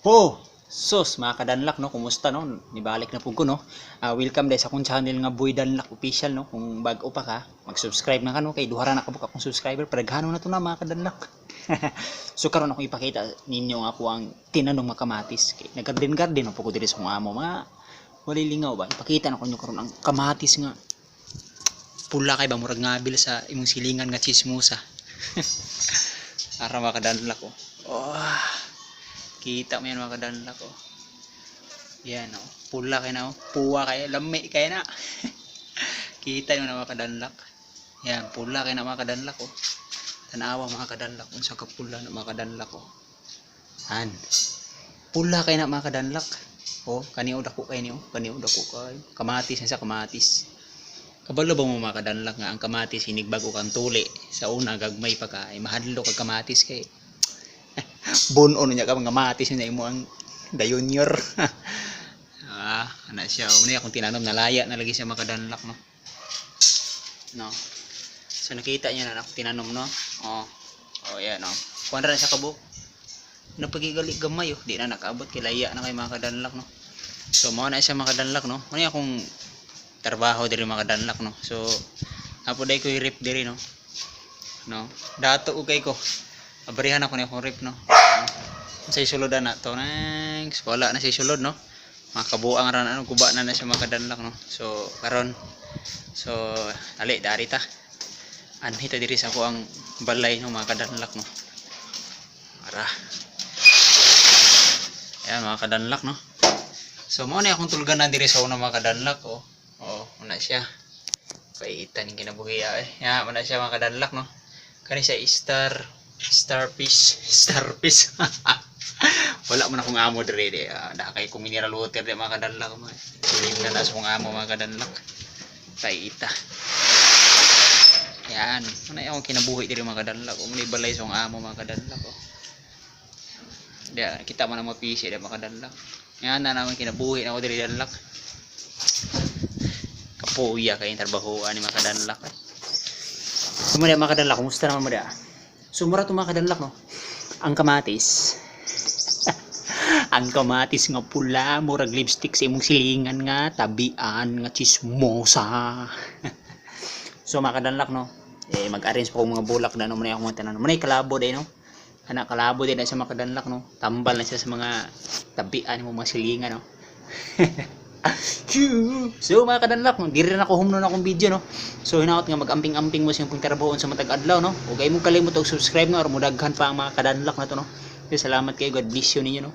Oh, sus mga kadanlak no, kumusta no? Nibalik na po ko no. Welcome dahil sa akong channel nga Boy Danlak Official no. Kung bago pa ka, mag-subscribe na ka no kay duhara na kabuk akong subscriber padaghano na to na mga kadanlak. So karon ako ipakita ninyo nga ako ang tinanong makamatis. Kay naggarden-garden no po ko diri sa akong amo mga walilingaw ba. Ipakita na ko nyo karon ang kamatis nga pula kay ba murag ngabil sa imong silingan nga chismosa. Ara mga kadanlak ko. Oh. Kita mo yan mga kadanlak ko. Yan o. Pula kayo na o. Puwa kayo. Lami kayo na. Kita nyo na mga kadanlak. Yan. Pula kayo na mga kadanlak ko. Tanawa mga kadanlak. Kung sa kapula na mga kadanlak ko. Yan. Pula kayo na mga kadanlak. O. Kaniyo dako kayo niyo. Kaniyo dako kayo. Kamatis na sa kamatis. Kabalo ba mo mga kadanlak nga ang kamatis hinigbago kang tuli. Sa una gagmay pa ka. Ay mahadlo kag kamatis kay. Bunon niya ka mga matis niya imo ang dayunyor. Ana siya. Una akong tinanom nalaya na lagi siya makadanlak no. No. So nakita niya na ako tinanom no. Oh yan no. Kuan ra siya kabo. Napagigali gamay oh. Di na nakaabot kay laya na kay makadanlak no. So mao na siya makadanlak no. Ano akong trabaho diri makadanlak no. So apo day ko i-rip diri no. No. Dato ugay ko. Abarihan ako na akong rip no. Sa isuludan na to next. Wala na sa isulod no. Mga kabuang ran ano kuba na siya makadanlak no. So karon so ali dari ta. Anhita diri sa ko ang balay no mga kadanlak no. Ara. Ayan mga kadanlak no. So mo na akong tulganan diri sa una mga kadanlak oh. Oh, una siya. Paitan ning kinabuhi ya, mo na siya mga kadanlak no. Kani siya starfish. Wala man akong amo dire di. Nakay ko mineral water di mga kadanlak mo. Sulim na sa akong amo mga kadanlak. Taita. Yan, ano yung kinabuhi dire mga kadanlak. Umuni balay sa akong amo mga kadanlak ko. Dia kita man ang mapisi di mga kadanlak. Yan na naman kinabuhi na ako dire kadanlak. Kapuya kay trabahoan ni mga kadanlak. Kumada mga kadanlak, kumusta naman mo dia? Sumura to mga kadanlak no. Ang kamatis. Ang kamatis nga pula, murag lipstick sa imong silingan nga, tabian nga chismosa. So mga kadanlak no. Mag-arrange pa ko mga bulak na no man ako mga tanan. Manay kalabo day no. Ana kalabo din na sa mga kadanlak no. Tambal na siya sa mga tabian mo mga silingan no. So mga kadanlak, diri na ako humno na akong video no. So hinaot nga mag-amping-amping mo siyang pagtrabahoon sa matag adlaw no. Ug ay mo kalimot og subscribe no or mo daghan pa ang mga kadanlak na to no. So, salamat kayo, God bless you ninyo no.